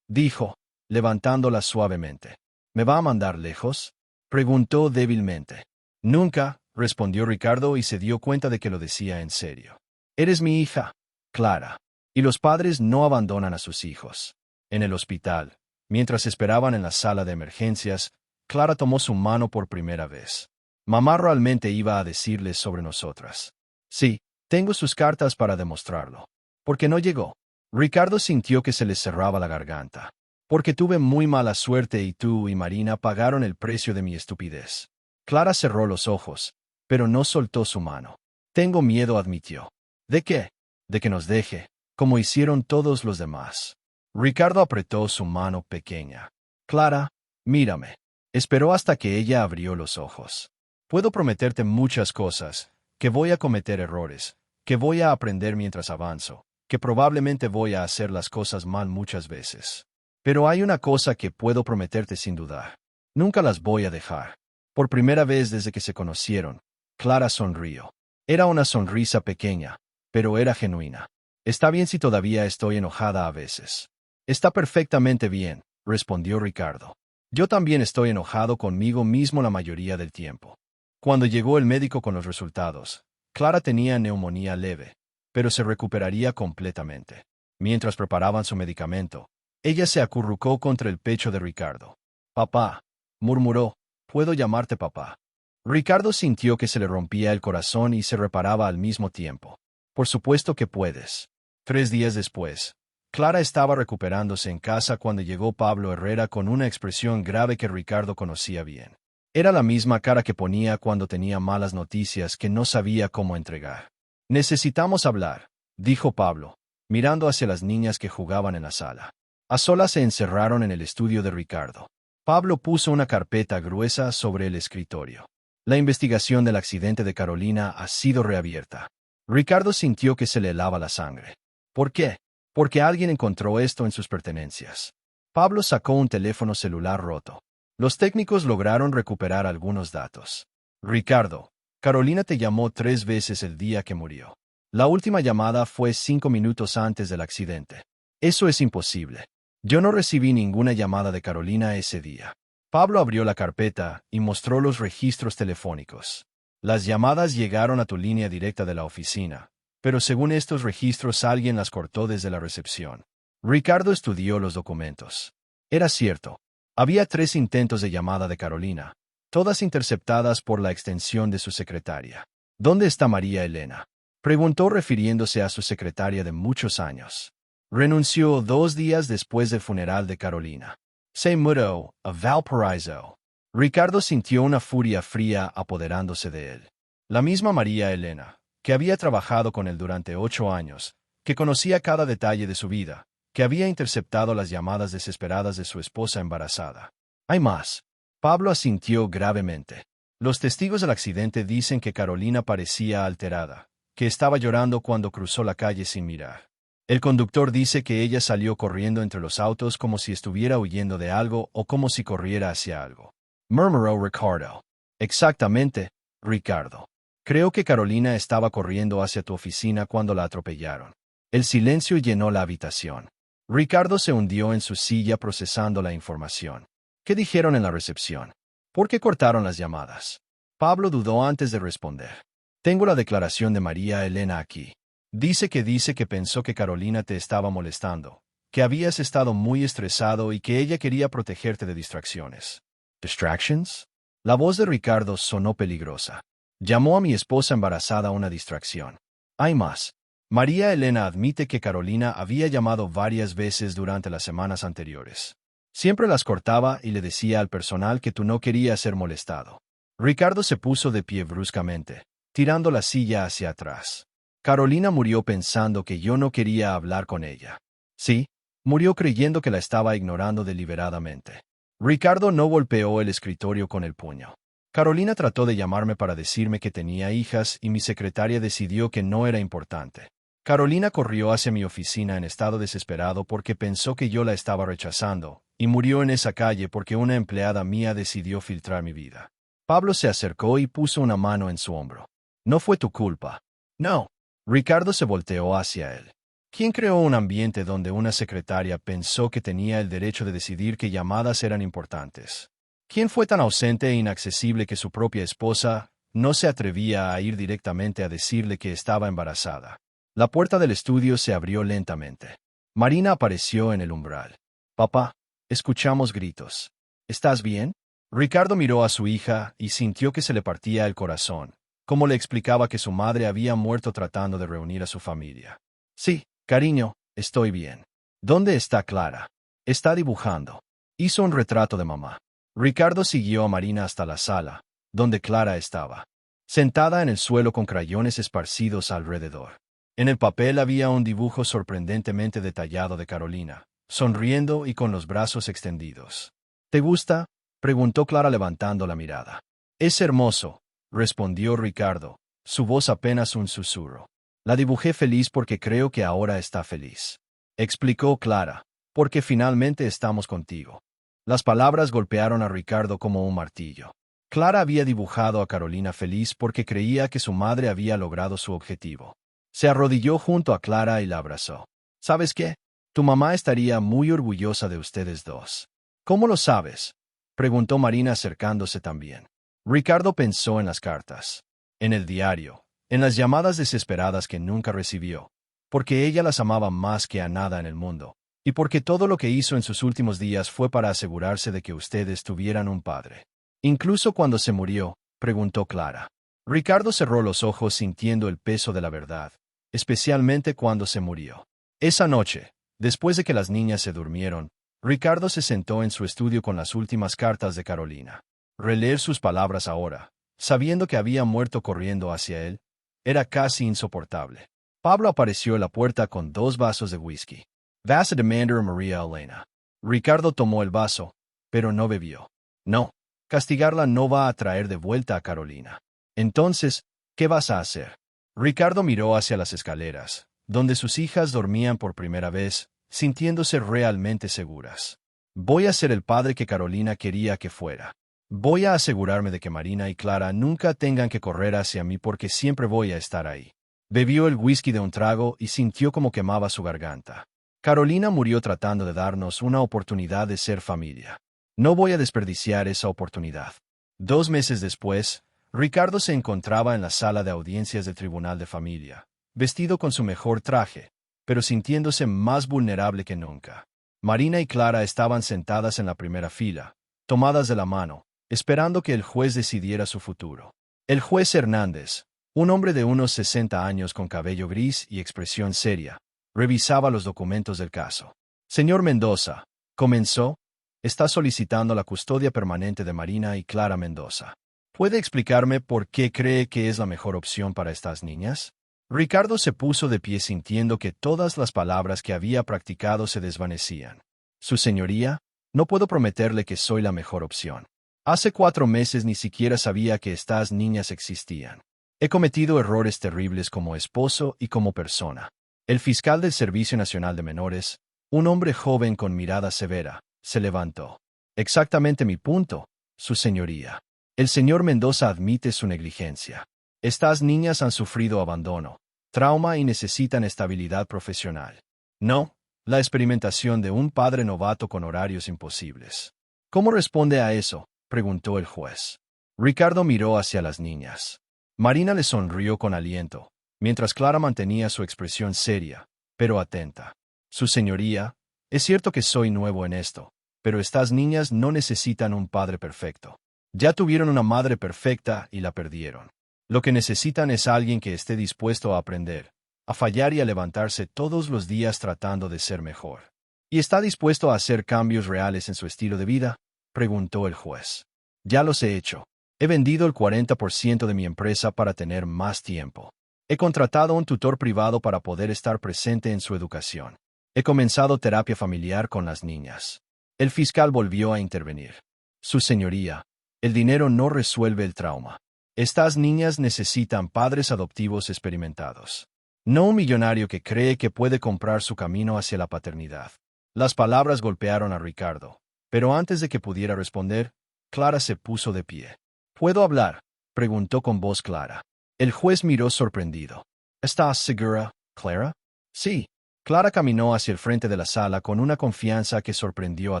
dijo, levantándola suavemente. «¿Me va a mandar lejos?», preguntó débilmente. «Nunca», respondió Ricardo y se dio cuenta de que lo decía en serio. «Eres mi hija, Clara, y los padres no abandonan a sus hijos». En el hospital, mientras esperaban en la sala de emergencias, Clara tomó su mano por primera vez. «Mamá realmente iba a decirles sobre nosotras». «Sí, tengo sus cartas para demostrarlo». «¿Por qué no llegó?». Ricardo sintió que se le cerraba la garganta. «Porque tuve muy mala suerte y tú y Marina pagaron el precio de mi estupidez». Clara cerró los ojos, pero no soltó su mano. «Tengo miedo», admitió. «¿De qué?». «De que nos deje, como hicieron todos los demás». Ricardo apretó su mano pequeña. «Clara, mírame». Esperó hasta que ella abrió los ojos. «Puedo prometerte muchas cosas, que voy a cometer errores, que voy a aprender mientras avanzo, que probablemente voy a hacer las cosas mal muchas veces. Pero hay una cosa que puedo prometerte sin dudar. Nunca las voy a dejar». Por primera vez desde que se conocieron, Clara sonrió. Era una sonrisa pequeña, pero era genuina. «Está bien si todavía estoy enojada a veces». «Está perfectamente bien», respondió Ricardo. «Yo también estoy enojado conmigo mismo la mayoría del tiempo». Cuando llegó el médico con los resultados, Clara tenía neumonía leve, pero se recuperaría completamente. Mientras preparaban su medicamento, ella se acurrucó contra el pecho de Ricardo. «Papá», murmuró, «¿puedo llamarte papá?». Ricardo sintió que se le rompía el corazón y se reparaba al mismo tiempo. «Por supuesto que puedes». 3 días después, Clara estaba recuperándose en casa cuando llegó Pablo Herrera con una expresión grave que Ricardo conocía bien. Era la misma cara que ponía cuando tenía malas noticias que no sabía cómo entregar. «Necesitamos hablar», dijo Pablo, mirando hacia las niñas que jugaban en la sala. A solas se encerraron en el estudio de Ricardo. Pablo puso una carpeta gruesa sobre el escritorio. «La investigación del accidente de Carolina ha sido reabierta». Ricardo sintió que se le helaba la sangre. «¿Por qué?». «Porque alguien encontró esto en sus pertenencias». Pablo sacó un teléfono celular roto. Los técnicos lograron recuperar algunos datos. «Ricardo, Carolina te llamó 3 veces el día que murió. La última llamada fue 5 minutos antes del accidente». «Eso es imposible. Yo no recibí ninguna llamada de Carolina ese día». Pablo abrió la carpeta y mostró los registros telefónicos. «Las llamadas llegaron a tu línea directa de la oficina, pero según estos registros alguien las cortó desde la recepción». Ricardo estudió los documentos. Era cierto. Había 3 intentos de llamada de Carolina, todas interceptadas por la extensión de su secretaria. «¿Dónde está María Elena?», preguntó refiriéndose a su secretaria de muchos años. «Renunció 2 días después del funeral de Carolina». Se mudó a Valparaiso. Ricardo sintió una furia fría apoderándose de él. La misma María Elena, que había trabajado con él durante 8 años, que conocía cada detalle de su vida, que había interceptado las llamadas desesperadas de su esposa embarazada. Hay más. Pablo asintió gravemente. Los testigos del accidente dicen que Carolina parecía alterada, que estaba llorando cuando cruzó la calle sin mirar. El conductor dice que ella salió corriendo entre los autos como si estuviera huyendo de algo o como si corriera hacia algo. Murmuró Ricardo. Exactamente, Ricardo. Creo que Carolina estaba corriendo hacia tu oficina cuando la atropellaron. El silencio llenó la habitación. Ricardo se hundió en su silla procesando la información. ¿Qué dijeron en la recepción? ¿Por qué cortaron las llamadas? Pablo dudó antes de responder. Tengo la declaración de María Elena aquí. Dice que pensó que Carolina te estaba molestando, que habías estado muy estresado y que ella quería protegerte de distracciones. ¿Distractions? La voz de Ricardo sonó peligrosa. Llamó a mi esposa embarazada una distracción. Hay más. María Elena admite que Carolina había llamado varias veces durante las semanas anteriores. Siempre las cortaba y le decía al personal que tú no querías ser molestado. Ricardo se puso de pie bruscamente, tirando la silla hacia atrás. Carolina murió pensando que yo no quería hablar con ella. Sí, murió creyendo que la estaba ignorando deliberadamente. Ricardo no golpeó el escritorio con el puño. Carolina trató de llamarme para decirme que tenía hijas y mi secretaria decidió que no era importante. Carolina corrió hacia mi oficina en estado desesperado porque pensó que yo la estaba rechazando, y murió en esa calle porque una empleada mía decidió filtrar mi vida. Pablo se acercó y puso una mano en su hombro. No fue tu culpa. No. Ricardo se volteó hacia él. ¿Quién creó un ambiente donde una secretaria pensó que tenía el derecho de decidir qué llamadas eran importantes? ¿Quién fue tan ausente e inaccesible que su propia esposa no se atrevía a ir directamente a decirle que estaba embarazada? La puerta del estudio se abrió lentamente. Marina apareció en el umbral. Papá, escuchamos gritos. ¿Estás bien? Ricardo miró a su hija y sintió que se le partía el corazón, como le explicaba que su madre había muerto tratando de reunir a su familia. Sí, cariño, estoy bien. ¿Dónde está Clara? Está dibujando. Hizo un retrato de mamá. Ricardo siguió a Marina hasta la sala, donde Clara estaba, sentada en el suelo con crayones esparcidos alrededor. En el papel había un dibujo sorprendentemente detallado de Carolina, sonriendo y con los brazos extendidos. ¿Te gusta? Preguntó Clara levantando la mirada. Es hermoso, respondió Ricardo, su voz apenas un susurro. La dibujé feliz porque creo que ahora está feliz. Explicó Clara, porque finalmente estamos contigo. Las palabras golpearon a Ricardo como un martillo. Clara había dibujado a Carolina feliz porque creía que su madre había logrado su objetivo. Se arrodilló junto a Clara y la abrazó. ¿Sabes qué? Tu mamá estaría muy orgullosa de ustedes dos. ¿Cómo lo sabes? Preguntó Marina acercándose también. Ricardo pensó en las cartas, en el diario, en las llamadas desesperadas que nunca recibió, porque ella las amaba más que a nada en el mundo, y porque todo lo que hizo en sus últimos días fue para asegurarse de que ustedes tuvieran un padre. Incluso cuando se murió, preguntó Clara. Ricardo cerró los ojos sintiendo el peso de la verdad, especialmente cuando se murió. Esa noche, después de que las niñas se durmieron, Ricardo se sentó en su estudio con las últimas cartas de Carolina. Releer sus palabras ahora, sabiendo que había muerto corriendo hacia él, era casi insoportable. Pablo apareció en la puerta con 2 vasos de whisky. Vas a demandar a María Elena. Ricardo tomó el vaso, pero no bebió. No, castigarla no va a traer de vuelta a Carolina. Entonces, ¿qué vas a hacer? Ricardo miró hacia las escaleras, donde sus hijas dormían por primera vez, sintiéndose realmente seguras. Voy a ser el padre que Carolina quería que fuera. Voy a asegurarme de que Marina y Clara nunca tengan que correr hacia mí porque siempre voy a estar ahí. Bebió el whisky de un trago y sintió como quemaba su garganta. Carolina murió tratando de darnos una oportunidad de ser familia. No voy a desperdiciar esa oportunidad. 2 meses después, Ricardo se encontraba en la sala de audiencias del Tribunal de Familia, vestido con su mejor traje, pero sintiéndose más vulnerable que nunca. Marina y Clara estaban sentadas en la primera fila, tomadas de la mano, esperando que el juez decidiera su futuro. El juez Hernández, un hombre de unos 60 años con cabello gris y expresión seria, revisaba los documentos del caso. Señor Mendoza, comenzó. está solicitando la custodia permanente de Marina y Clara Mendoza. ¿Puede explicarme por qué cree que es la mejor opción para estas niñas? Ricardo se puso de pie sintiendo que todas las palabras que había practicado se desvanecían. Su señoría, no puedo prometerle que soy la mejor opción. Hace 4 meses ni siquiera sabía que estas niñas existían. He cometido errores terribles como esposo y como persona. El fiscal del Servicio Nacional de Menores, un hombre joven con mirada severa, se levantó. Exactamente mi punto, su señoría. El señor Mendoza admite su negligencia. Estas niñas han sufrido abandono, trauma y necesitan estabilidad profesional. No, la experimentación de un padre novato con horarios imposibles. ¿Cómo responde a eso?, preguntó el juez. Ricardo miró hacia las niñas. Marina le sonrió con aliento, mientras Clara mantenía su expresión seria, pero atenta. Su señoría, es cierto que soy nuevo en esto, pero estas niñas no necesitan un padre perfecto. Ya tuvieron una madre perfecta y la perdieron. Lo que necesitan es alguien que esté dispuesto a aprender, a fallar y a levantarse todos los días tratando de ser mejor. ¿Y está dispuesto a hacer cambios reales en su estilo de vida?, preguntó el juez. Ya los he hecho. He vendido el 40% de mi empresa para tener más tiempo. He contratado un tutor privado para poder estar presente en su educación. He comenzado terapia familiar con las niñas. El fiscal volvió a intervenir. Su señoría, el dinero no resuelve el trauma. Estas niñas necesitan padres adoptivos experimentados. No un millonario que cree que puede comprar su camino hacia la paternidad. Las palabras golpearon a Ricardo, pero antes de que pudiera responder, Clara se puso de pie. ¿Puedo hablar?, preguntó con voz clara. El juez miró sorprendido. ¿Estás segura, Clara? Sí. Clara caminó hacia el frente de la sala con una confianza que sorprendió a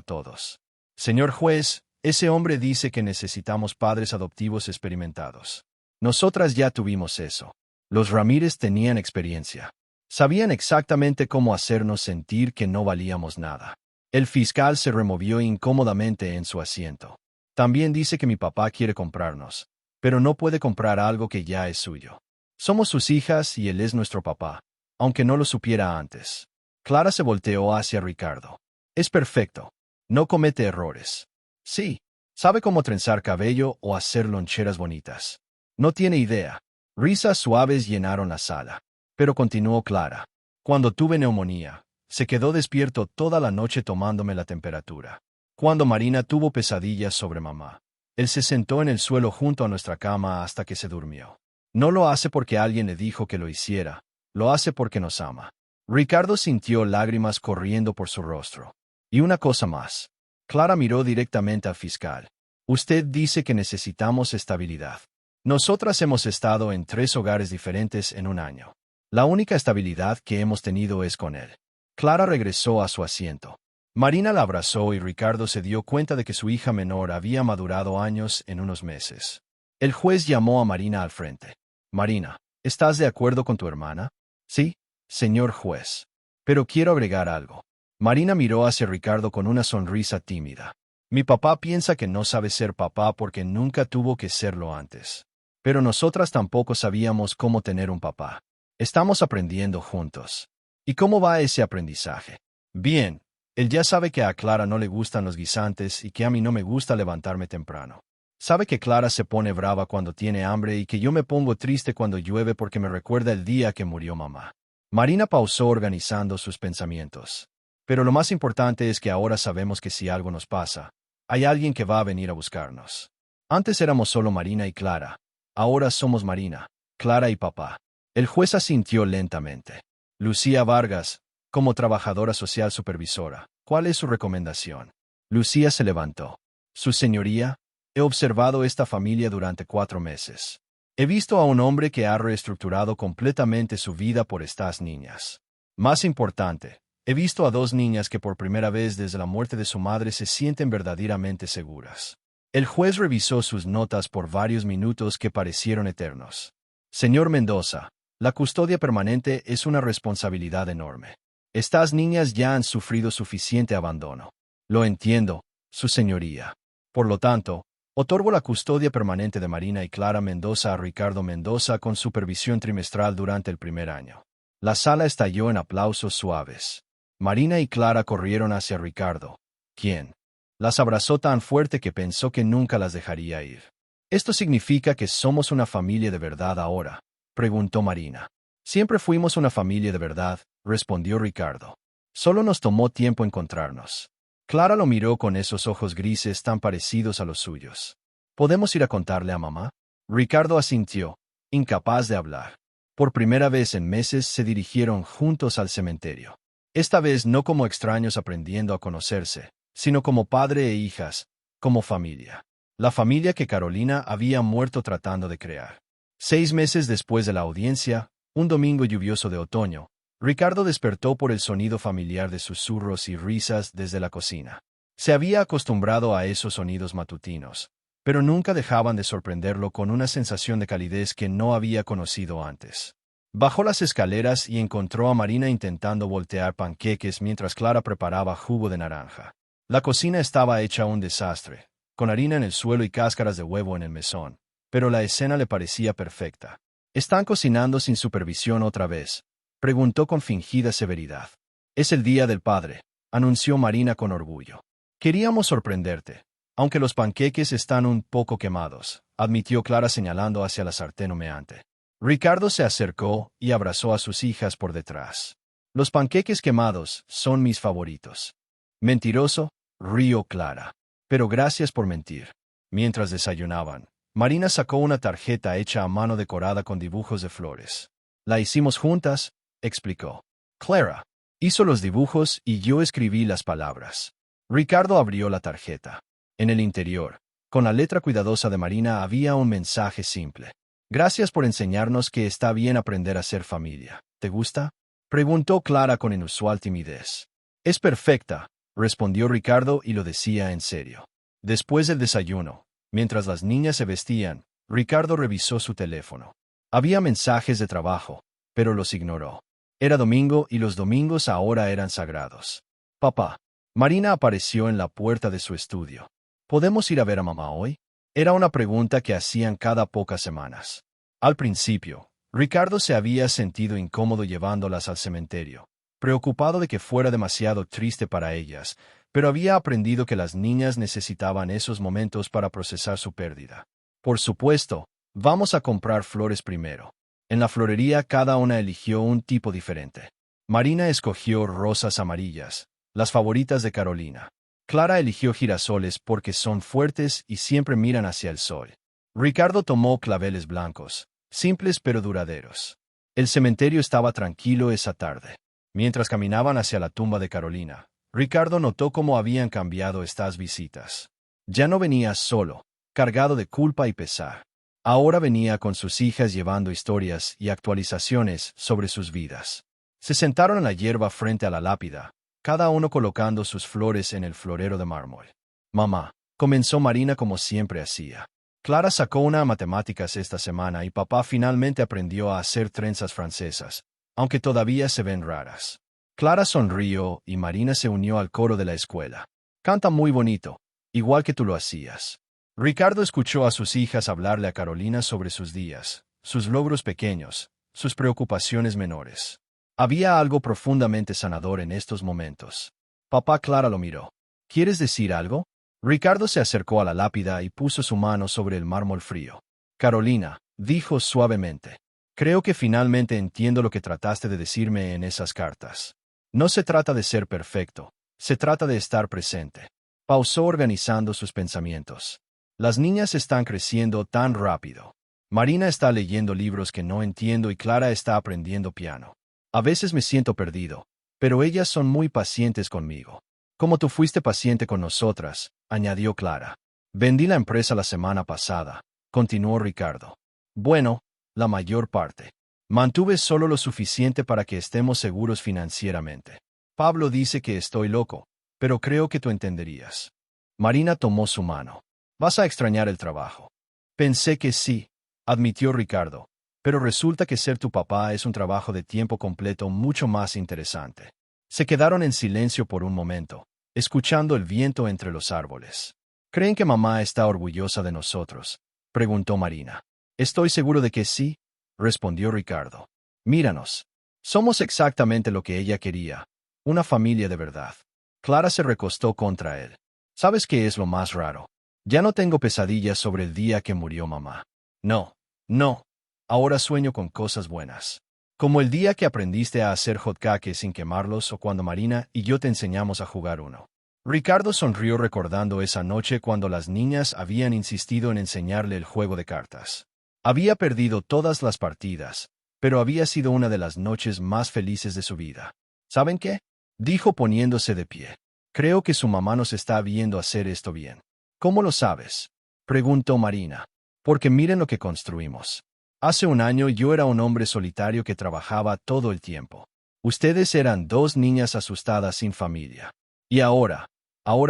todos. Señor juez, ese hombre dice que necesitamos padres adoptivos experimentados. Nosotras ya tuvimos eso. Los Ramírez tenían experiencia. Sabían exactamente cómo hacernos sentir que no valíamos nada. El fiscal se removió incómodamente en su asiento. También dice que mi papá quiere comprarnos, pero no puede comprar algo que ya es suyo. Somos sus hijas y él es nuestro papá, aunque no lo supiera antes. Clara se volteó hacia Ricardo. Es perfecto. No comete errores. Sí, sabe cómo trenzar cabello o hacer loncheras bonitas. No tiene idea. Risas suaves llenaron la sala. Pero continuó Clara. Cuando tuve neumonía, se quedó despierto toda la noche tomándome la temperatura. Cuando Marina tuvo pesadillas sobre mamá, él se sentó en el suelo junto a nuestra cama hasta que se durmió. No lo hace porque alguien le dijo que lo hiciera, lo hace porque nos ama. Ricardo sintió lágrimas corriendo por su rostro. Y una cosa más. Clara miró directamente al fiscal. Usted dice que necesitamos estabilidad. Nosotras hemos estado en 3 hogares diferentes en un año. La única estabilidad que hemos tenido es con él. Clara regresó a su asiento. Marina la abrazó y Ricardo se dio cuenta de que su hija menor había madurado años en unos meses. El juez llamó a Marina al frente. Marina, ¿estás de acuerdo con tu hermana? Sí, señor juez. Pero quiero agregar algo. Marina miró hacia Ricardo con una sonrisa tímida. Mi papá piensa que no sabe ser papá porque nunca tuvo que serlo antes. Pero nosotras tampoco sabíamos cómo tener un papá. Estamos aprendiendo juntos. ¿Y cómo va ese aprendizaje? Bien. Él ya sabe que a Clara no le gustan los guisantes y que a mí no me gusta levantarme temprano. Sabe que Clara se pone brava cuando tiene hambre y que yo me pongo triste cuando llueve porque me recuerda el día que murió mamá. Marina pausó organizando sus pensamientos. Pero lo más importante es que ahora sabemos que si algo nos pasa, hay alguien que va a venir a buscarnos. Antes éramos solo Marina y Clara. Ahora somos Marina, Clara y papá. El juez asintió lentamente. Lucía Vargas, como trabajadora social supervisora, ¿cuál es su recomendación? Lucía se levantó. Su señoría, he observado esta familia durante 4 meses. He visto a un hombre que ha reestructurado completamente su vida por estas niñas. Más importante, he visto a 2 niñas que por primera vez desde la muerte de su madre se sienten verdaderamente seguras. El juez revisó sus notas por varios minutos que parecieron eternos. Señor Mendoza, la custodia permanente es una responsabilidad enorme. Estas niñas ya han sufrido suficiente abandono. Lo entiendo, su señoría. Por lo tanto, otorgo la custodia permanente de Marina y Clara Mendoza a Ricardo Mendoza con supervisión trimestral durante el primer año. La sala estalló en aplausos suaves. Marina y Clara corrieron hacia Ricardo. ¿Quién? Las abrazó tan fuerte que pensó que nunca las dejaría ir. ¿Esto significa que somos una familia de verdad ahora?, preguntó Marina. Siempre fuimos una familia de verdad, respondió Ricardo. Solo nos tomó tiempo encontrarnos. Clara lo miró con esos ojos grises tan parecidos a los suyos. ¿Podemos ir a contarle a mamá? Ricardo asintió, incapaz de hablar. Por primera vez en meses se dirigieron juntos al cementerio. Esta vez no como extraños aprendiendo a conocerse, sino como padre e hijas, como familia. La familia que Carolina había muerto tratando de crear. 6 meses después de la audiencia, un domingo lluvioso de otoño, Ricardo despertó por el sonido familiar de susurros y risas desde la cocina. Se había acostumbrado a esos sonidos matutinos, pero nunca dejaban de sorprenderlo con una sensación de calidez que no había conocido antes. Bajó las escaleras y encontró a Marina intentando voltear panqueques mientras Clara preparaba jugo de naranja. La cocina estaba hecha un desastre, con harina en el suelo y cáscaras de huevo en el mesón, pero la escena le parecía perfecta. ¿Están cocinando sin supervisión otra vez?, preguntó con fingida severidad. Es el Día del Padre, anunció Marina con orgullo. Queríamos sorprenderte, aunque los panqueques están un poco quemados, admitió Clara señalando hacia la sartén humeante. Ricardo se acercó y abrazó a sus hijas por detrás. Los panqueques quemados son mis favoritos. Mentiroso, rió Clara. Pero gracias por mentir. Mientras desayunaban, Marina sacó una tarjeta hecha a mano decorada con dibujos de flores. La hicimos juntas, explicó. Clara hizo los dibujos y yo escribí las palabras. Ricardo abrió la tarjeta. En el interior, con la letra cuidadosa de Marina había un mensaje simple. Gracias por enseñarnos que está bien aprender a ser familia. ¿Te gusta?, preguntó Clara con inusual timidez. Es perfecta, respondió Ricardo y lo decía en serio. Después del desayuno, mientras las niñas se vestían, Ricardo revisó su teléfono. Había mensajes de trabajo, pero los ignoró. Era domingo y los domingos ahora eran sagrados. Papá. Marina apareció en la puerta de su estudio. ¿Podemos ir a ver a mamá hoy? Era una pregunta que hacían cada pocas semanas. Al principio, Ricardo se había sentido incómodo llevándolas al cementerio, preocupado de que fuera demasiado triste para ellas, pero había aprendido que las niñas necesitaban esos momentos para procesar su pérdida. Por supuesto, vamos a comprar flores primero. En la florería cada una eligió un tipo diferente. Marina escogió rosas amarillas, las favoritas de Carolina. Clara eligió girasoles porque son fuertes y siempre miran hacia el sol. Ricardo tomó claveles blancos, simples pero duraderos. El cementerio estaba tranquilo esa tarde. Mientras caminaban hacia la tumba de Carolina, Ricardo notó cómo habían cambiado estas visitas. Ya no venía solo, cargado de culpa y pesar. Ahora venía con sus hijas llevando historias y actualizaciones sobre sus vidas. Se sentaron en la hierba frente a la lápida, cada uno colocando sus flores en el florero de mármol. Mamá, comenzó Marina como siempre hacía. Clara sacó una a matemáticas esta semana y papá finalmente aprendió a hacer trenzas francesas, aunque todavía se ven raras. Clara sonrió y Marina se unió al coro de la escuela. Canta muy bonito, igual que tú lo hacías. Ricardo escuchó a sus hijas hablarle a Carolina sobre sus días, sus logros pequeños, sus preocupaciones menores. Había algo profundamente sanador en estos momentos. Papá Clara lo miró. ¿Quieres decir algo? Ricardo se acercó a la lápida y puso su mano sobre el mármol frío. Carolina, dijo suavemente. Creo que finalmente entiendo lo que trataste de decirme en esas cartas. No se trata de ser perfecto, se trata de estar presente. Pausó organizando sus pensamientos. Las niñas están creciendo tan rápido. Marina está leyendo libros que no entiendo y Clara está aprendiendo piano. A veces me siento perdido, pero ellas son muy pacientes conmigo. Como tú fuiste paciente con nosotras, añadió Clara. Vendí la empresa la semana pasada, continuó Ricardo. Bueno, la mayor parte. Mantuve solo lo suficiente para que estemos seguros financieramente. Pablo dice que estoy loco, pero creo que tú entenderías. Marina tomó su mano. ¿Vas a extrañar el trabajo? Pensé que sí, admitió Ricardo. Pero resulta que ser tu papá es un trabajo de tiempo completo mucho más interesante. Se quedaron en silencio por un momento, escuchando el viento entre los árboles. ¿Creen que mamá está orgullosa de nosotros?, preguntó Marina. Estoy seguro de que sí, respondió Ricardo. Míranos. Somos exactamente lo que ella quería, una familia de verdad. Clara se recostó contra él. ¿Sabes qué es lo más raro? Ya no tengo pesadillas sobre el día que murió mamá. No, no. Ahora sueño con cosas buenas. Como el día que aprendiste a hacer hotcakes sin quemarlos o cuando Marina y yo te enseñamos a jugar uno. Ricardo sonrió recordando esa noche cuando las niñas habían insistido en enseñarle el juego de cartas. Había perdido todas las partidas, pero había sido una de las noches más felices de su vida. ¿Saben qué? Dijo poniéndose de pie. Creo que su mamá nos está viendo hacer esto bien. ¿Cómo lo sabes? Preguntó Marina. Porque miren lo que construimos. Hace un año yo era un hombre solitario que trabajaba todo el tiempo. Ustedes eran dos niñas asustadas sin familia. Y ahora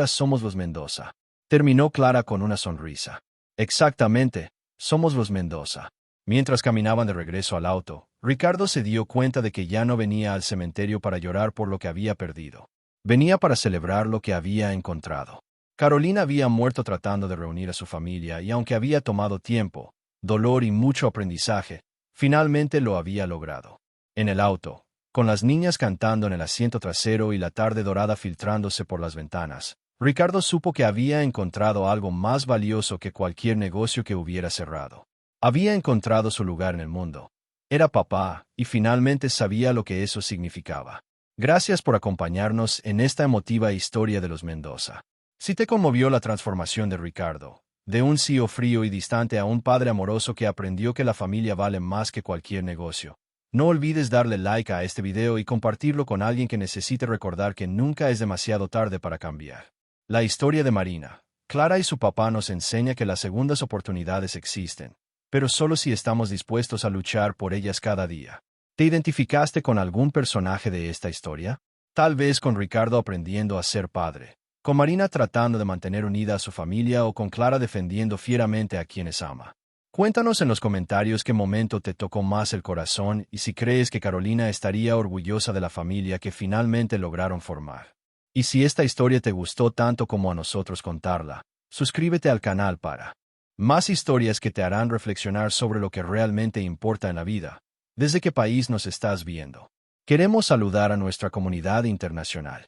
somos los Mendoza. Terminó Clara con una sonrisa. Exactamente, somos los Mendoza. Mientras caminaban de regreso al auto, Ricardo se dio cuenta de que ya no venía al cementerio para llorar por lo que había perdido. Venía para celebrar lo que había encontrado. Carolina había muerto tratando de reunir a su familia y aunque había tomado tiempo, dolor y mucho aprendizaje, finalmente lo había logrado. En el auto, con las niñas cantando en el asiento trasero y la tarde dorada filtrándose por las ventanas, Ricardo supo que había encontrado algo más valioso que cualquier negocio que hubiera cerrado. Había encontrado su lugar en el mundo. Era papá, y finalmente sabía lo que eso significaba. Gracias por acompañarnos en esta emotiva historia de los Mendoza. Si te conmovió la transformación de Ricardo, de un CEO frío y distante a un padre amoroso que aprendió que la familia vale más que cualquier negocio, no olvides darle like a este video y compartirlo con alguien que necesite recordar que nunca es demasiado tarde para cambiar. La historia de Marina, Clara y su papá nos enseña que las segundas oportunidades existen, pero solo si estamos dispuestos a luchar por ellas cada día. ¿Te identificaste con algún personaje de esta historia? Tal vez con Ricardo aprendiendo a ser padre, con Marina tratando de mantener unida a su familia o con Clara defendiendo fieramente a quienes ama. Cuéntanos en los comentarios qué momento te tocó más el corazón y si crees que Carolina estaría orgullosa de la familia que finalmente lograron formar. Y si esta historia te gustó tanto como a nosotros contarla, suscríbete al canal para más historias que te harán reflexionar sobre lo que realmente importa en la vida. ¿Desde qué país nos estás viendo? Queremos saludar a nuestra comunidad internacional.